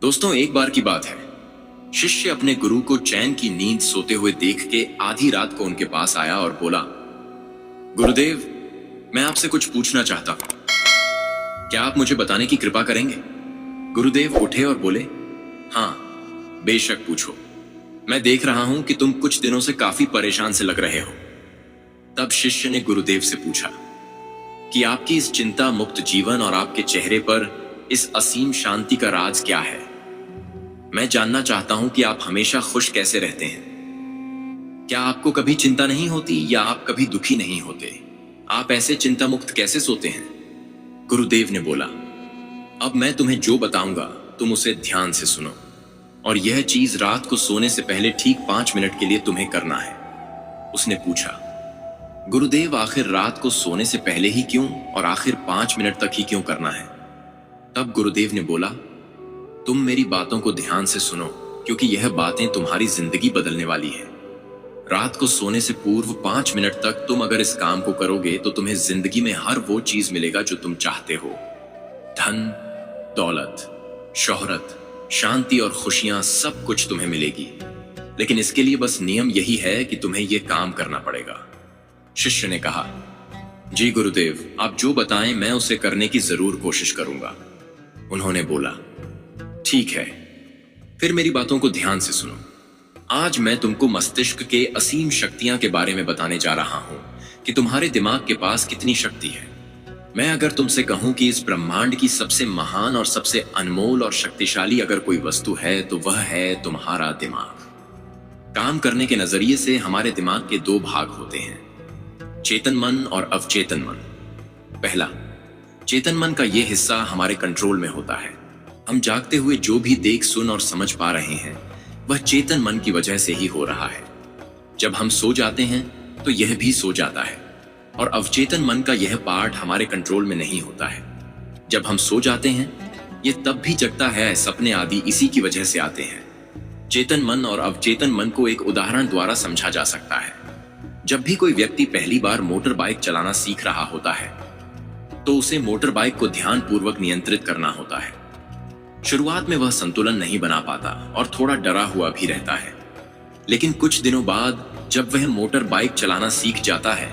दोस्तों, एक बार की बात है। शिष्य अपने गुरु को चैन की नींद सोते हुए देख के आधी रात को उनके पास आया और बोला, गुरुदेव, मैं आपसे कुछ पूछना चाहता हूं। क्या आप मुझे बताने की कृपा करेंगे? गुरुदेव उठे और बोले, हाँ, बेशक पूछो। मैं देख रहा हूं कि तुम कुछ दिनों से काफी परेशान से लग रहे हो। तब शिष्य ने गुरुदेव से पूछा कि आपकी इस चिंता मुक्त जीवन और आपके चेहरे पर इस असीम शांति का राज क्या है? मैं जानना चाहता हूं कि आप हमेशा खुश कैसे रहते हैं। क्या आपको कभी चिंता नहीं होती या आप कभी दुखी नहीं होते? आप ऐसे चिंता मुक्त कैसे सोते हैं? गुरुदेव ने बोला, अब मैं तुम्हें जो बताऊंगा तुम उसे ध्यान से सुनो, और यह चीज रात को सोने से पहले ठीक 5 मिनट के लिए तुम्हें करना है। उसने पूछा, गुरुदेव, आखिर रात को सोने से पहले ही क्यों और आखिर 5 मिनट तक ही क्यों करना है? तब गुरुदेव ने बोला, तुम मेरी बातों को ध्यान से सुनो, क्योंकि यह बातें तुम्हारी जिंदगी बदलने वाली है। रात को सोने से पूर्व 5 मिनट तक तुम अगर इस काम को करोगे तो तुम्हें जिंदगी में हर वो चीज मिलेगा जो तुम चाहते हो। धन, दौलत, शोहरत, शांति और खुशियां, सब कुछ तुम्हें मिलेगी। लेकिन इसके लिए बस नियम यही है कि तुम्हें यह काम करना पड़ेगा। शिष्य ने कहा, जी गुरुदेव, आप जो बताएं मैं उसे करने की जरूर कोशिश करूंगा। उन्होंने बोला, ठीक है, फिर मेरी बातों को ध्यान से सुनो। आज मैं तुमको मस्तिष्क के असीम शक्तियां के बारे में बताने जा रहा हूं कि तुम्हारे दिमाग के पास कितनी शक्ति है। मैं अगर तुमसे कहूं कि इस ब्रह्मांड की सबसे महान और सबसे अनमोल और शक्तिशाली अगर कोई वस्तु है तो वह है तुम्हारा दिमाग। काम करने के नजरिए से हमारे दिमाग के 2 भाग होते हैं, चेतन मन और अवचेतन मन। पहला, चेतन मन का यह हिस्सा हमारे कंट्रोल में होता है। हम जागते हुए जो भी देख, सुन और समझ पा रहे हैं वह चेतन मन की वजह से ही हो रहा है। जब हम सो जाते हैं तो यह भी सो जाता है, और अवचेतन मन का यह पार्ट हमारे कंट्रोल में नहीं होता है। जब हम सो जाते हैं यह तब भी जगता है, सपने आदि इसी की वजह से आते हैं। चेतन मन और अवचेतन मन को एक उदाहरण द्वारा समझा जा सकता है। जब भी कोई व्यक्ति पहली बार मोटर बाइक चलाना सीख रहा होता है तो उसे मोटर बाइक को ध्यानपूर्वक नियंत्रित करना होता है। शुरुआत में वह संतुलन नहीं बना पाता और थोड़ा डरा हुआ भी रहता है, लेकिन कुछ दिनों बाद जब वह मोटर बाइक चलाना सीख जाता है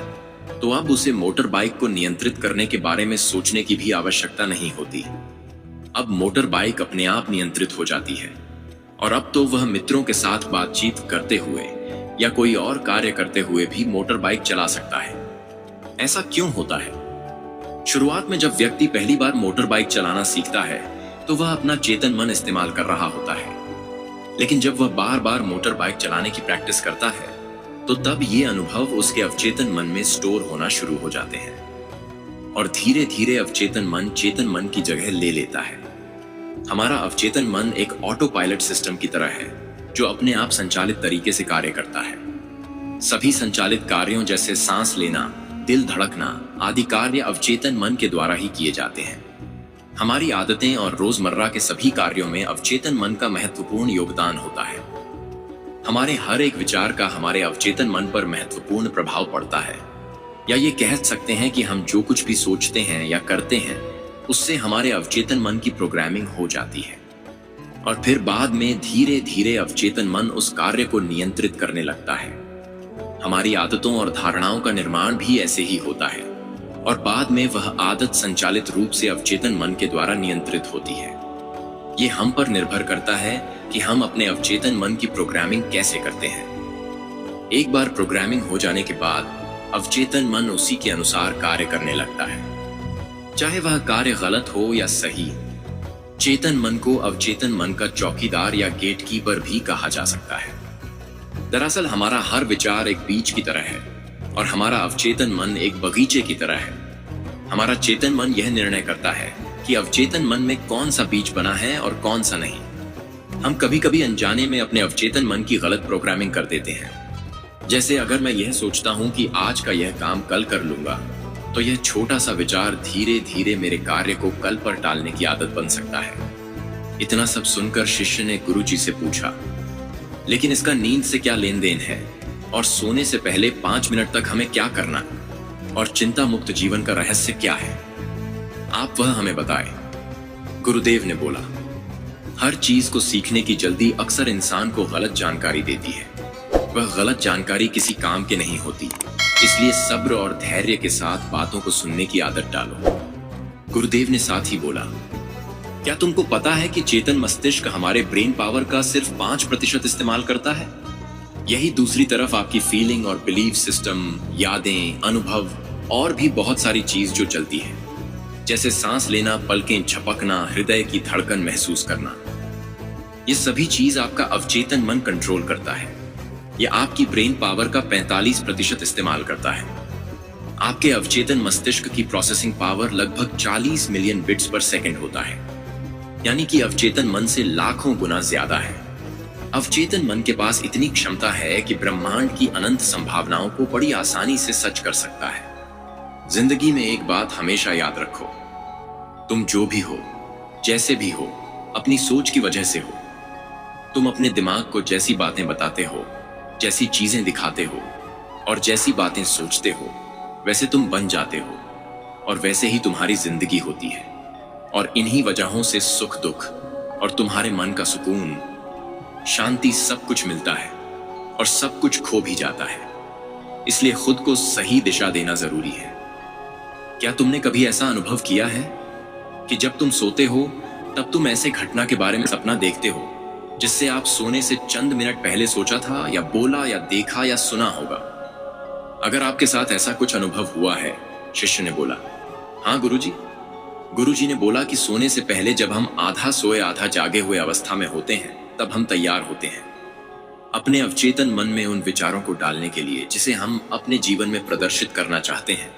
तो अब उसे मोटर बाइक को नियंत्रित करने के बारे में सोचने की भी आवश्यकता नहीं होती। अब मोटर बाइक अपने आप नियंत्रित हो जाती है, और अब तो वह मित्रों के साथ बातचीत करते हुए या कोई और कार्य करते हुए भी मोटर बाइक चला सकता है। ऐसा क्यों होता है? शुरुआत में जब व्यक्ति पहली बार मोटर बाइक चलाना सीखता है तो वह अपना चेतन मन इस्तेमाल कर रहा होता है, लेकिन जब वह बार बार मोटर बाइक चलाने की प्रैक्टिस करता है तो तब ये अनुभव उसके अवचेतन मन में स्टोर होना शुरू हो जाते हैं, और धीरे धीरे अवचेतन मन चेतन मन की जगह ले लेता है। हमारा अवचेतन मन एक ऑटो पायलट सिस्टम की तरह है जो अपने आप संचालित तरीके से कार्य करता है। सभी संचालित कार्यों जैसे सांस लेना, दिल धड़कना आदि कार्य अवचेतन मन के द्वारा ही किए जाते हैं। हमारी आदतें और रोजमर्रा के सभी कार्यों में अवचेतन मन का महत्वपूर्ण योगदान होता है। हमारे हर एक विचार का हमारे अवचेतन मन पर महत्वपूर्ण प्रभाव पड़ता है, या ये कह सकते हैं कि हम जो कुछ भी सोचते हैं या करते हैं उससे हमारे अवचेतन मन की प्रोग्रामिंग हो जाती है, और फिर बाद में धीरे धीरे अवचेतन मन उस कार्य को नियंत्रित करने लगता है। हमारी आदतों और धारणाओं का निर्माण भी ऐसे ही होता है, और बाद में वह आदत संचालित रूप से अवचेतन मन के द्वारा नियंत्रित होती है। ये हम पर निर्भर करता है कि हम अपने अवचेतन मन की प्रोग्रामिंग कैसे करते हैं। एक बार प्रोग्रामिंग हो जाने के बाद अवचेतन मन उसी के अनुसार कार्य करने लगता है, चाहे वह कार्य गलत हो या सही। चेतन मन को अवचेतन मन का चौकीदार या गेटकीपर भी कहा जा सकता है। दरअसल हमारा हर विचार एक बीज की तरह है और हमारा अवचेतन मन एक बगीचे की तरह है। हमारा चेतन मन यह निर्णय करता है कि अवचेतन मन में कौन सा बीज बना है और कौन सा नहीं। हम कभी कभी अनजाने में अपने अवचेतन मन की गलत प्रोग्रामिंग कर देते हैं। जैसे अगर मैं यह सोचता हूं कि आज का यह काम कल कर लूंगा तो यह छोटा सा विचार धीरे धीरे मेरे कार्य को कल पर टालने की आदत बन सकता है। इतना सब सुनकर शिष्य ने गुरुजी से पूछा, लेकिन इसका नींद से क्या लेन देन है, और सोने से पहले 5 मिनट तक हमें क्या करना, और चिंता मुक्त जीवन का रहस्य क्या है? आप वह हमें बताएं। गुरुदेव ने बोला, हर चीज को सीखने की जल्दी अक्सर इंसान को गलत जानकारी देती है। वह गलत जानकारी किसी काम के नहीं होती, इसलिए सब्र और धैर्य के साथ बातों को सुनने की आदत डालो। गुरुदेव ने साथ ही बोला, क्या तुमको पता है कि चेतन मस्तिष्क हमारे ब्रेन पावर का सिर्फ 5% इस्तेमाल करता है? यही दूसरी तरफ आपकी फीलिंग और बिलीफ सिस्टम, यादें, अनुभव और भी बहुत सारी चीज जो चलती है, जैसे सांस लेना, पलकें झपकना, हृदय की धड़कन महसूस करना। ये सभी चीज आपका अवचेतन मन कंट्रोल करता है। यह आपकी ब्रेन पावर का 45% इस्तेमाल करता है। आपके अवचेतन मस्तिष्क की प्रोसेसिंग पावर लगभग 40 मिलियन बिट्स पर सेकंड होता है, यानी कि अवचेतन मन से लाखों गुना ज्यादा है। अवचेतन मन के पास इतनी क्षमता है कि ब्रह्मांड की अनंत संभावनाओं को बड़ी आसानी से सच कर सकता है। जिंदगी में एक बात हमेशा याद रखो, तुम जो भी हो, जैसे भी हो, अपनी सोच की वजह से हो। तुम अपने दिमाग को जैसी बातें बताते हो, जैसी चीजें दिखाते हो और जैसी बातें सोचते हो, वैसे तुम बन जाते हो और वैसे ही तुम्हारी जिंदगी होती है। और इन्हीं वजहों से सुख दुख और तुम्हारे मन का सुकून, शांति सब कुछ मिलता है और सब कुछ खो भी जाता है। इसलिए खुद को सही दिशा देना जरूरी है। क्या तुमने कभी ऐसा अनुभव किया है कि जब तुम सोते हो तब तुम ऐसे घटना के बारे में सपना देखते हो जिससे आप सोने से चंद मिनट पहले सोचा था या बोला या देखा या सुना होगा? अगर आपके साथ ऐसा कुछ अनुभव हुआ है, शिष्य ने बोला, हाँ गुरुजी। गुरुजी ने बोला कि सोने से पहले जब हम आधा सोए आधा जागे हुए अवस्था में होते हैं, तब हम तैयार होते हैं अपने अवचेतन मन में उन विचारों को डालने के लिए जिसे हम अपने जीवन में प्रदर्शित करना चाहते हैं।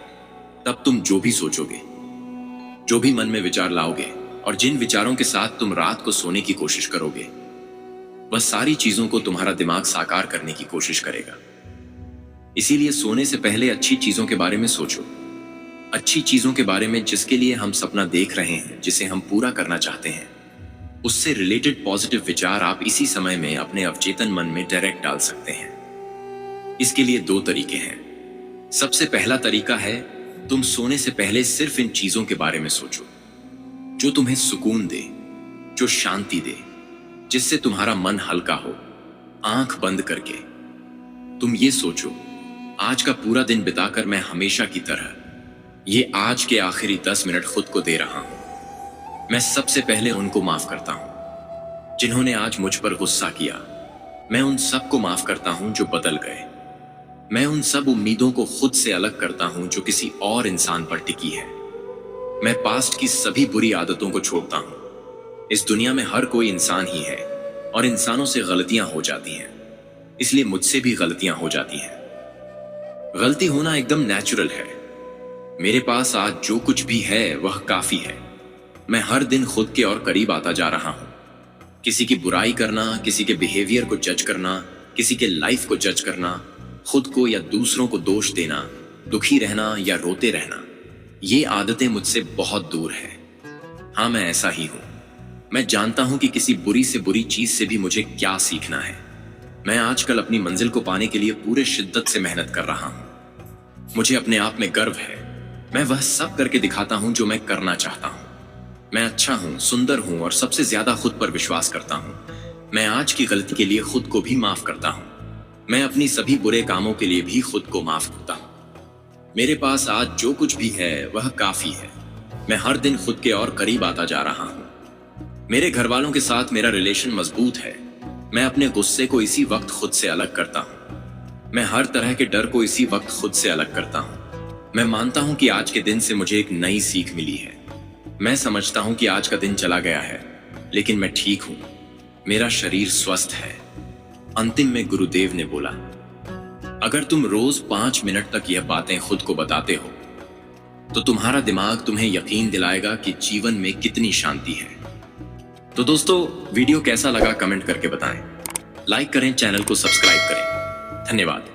तब तुम जो भी सोचोगे, जो भी मन में विचार लाओगे और जिन विचारों के साथ तुम रात को सोने की कोशिश करोगे, वह सारी चीजों को तुम्हारा दिमाग साकार करने की कोशिश करेगा। इसीलिए सोने से पहले अच्छी चीजों के बारे में सोचो, अच्छी चीजों के बारे में जिसके लिए हम सपना देख रहे हैं, जिसे हम पूरा करना चाहते हैं। उससे रिलेटेड पॉजिटिव विचार आप इसी समय में अपने अवचेतन मन में डायरेक्ट डाल सकते हैं। इसके लिए 2 तरीके हैं। सबसे पहला तरीका है, तुम सोने से पहले सिर्फ इन चीजों के बारे में सोचो जो तुम्हें सुकून दे, जो शांति दे, जिससे तुम्हारा मन हल्का हो। आंख बंद करके तुम ये सोचो, आज का पूरा दिन बिताकर मैं हमेशा की तरह ये आज के आखिरी 10 मिनट खुद को दे रहा हूं। मैं सबसे पहले उनको माफ करता हूं जिन्होंने आज मुझ पर गुस्सा किया। मैं उन सबको माफ करता हूं जो बदल गए। मैं उन सब उम्मीदों को खुद से अलग करता हूं जो किसी और इंसान पर टिकी है। मैं पास्ट की सभी बुरी आदतों को छोड़ता हूं। इस दुनिया में हर कोई इंसान ही है और इंसानों से गलतियां हो जाती हैं, इसलिए मुझसे भी गलतियां हो जाती हैं। गलती होना एकदम नेचुरल है। मेरे पास आज जो कुछ भी है वह काफी है। मैं हर दिन खुद के और करीब आता जा रहा हूं। किसी की बुराई करना, किसी के बिहेवियर को जज करना, किसी के लाइफ को जज करना, खुद को या दूसरों को दोष देना, दुखी रहना या रोते रहना, ये आदतें मुझसे बहुत दूर है। हाँ, मैं ऐसा ही हूं। मैं जानता हूं कि किसी बुरी से बुरी चीज से भी मुझे क्या सीखना है। मैं आजकल अपनी मंजिल को पाने के लिए पूरे शिद्दत से मेहनत कर रहा हूं। मुझे अपने आप में गर्व है। मैं वह सब करके दिखाता हूं जो मैं करना चाहता हूं। मैं अच्छा हूं, सुंदर हूं और सबसे ज्यादा खुद पर विश्वास करता हूं। मैं आज की गलती के लिए खुद को भी माफ करता हूं। मैं अपनी सभी बुरे कामों के लिए भी खुद को माफ करता हूं। मेरे पास आज जो कुछ भी है वह काफी है। मैं हर दिन खुद के और करीब आता जा रहा हूं। मेरे घर वालों के साथ मेरा रिलेशन मजबूत है। मैं अपने गुस्से को इसी वक्त खुद से अलग करता हूं। मैं हर तरह के डर को इसी वक्त खुद से अलग करता हूं। मैं मानता हूं कि आज के दिन से मुझे एक नई सीख मिली है। मैं समझता हूं कि आज का दिन चला गया है, लेकिन मैं ठीक हूं। मेरा शरीर स्वस्थ है। अंतिम में गुरुदेव ने बोला, अगर तुम रोज 5 मिनट तक यह बातें खुद को बताते हो तो तुम्हारा दिमाग तुम्हें यकीन दिलाएगा कि जीवन में कितनी शांति है। तो दोस्तों, वीडियो कैसा लगा कमेंट करके बताएं। लाइक करें, चैनल को सब्सक्राइब करें। धन्यवाद।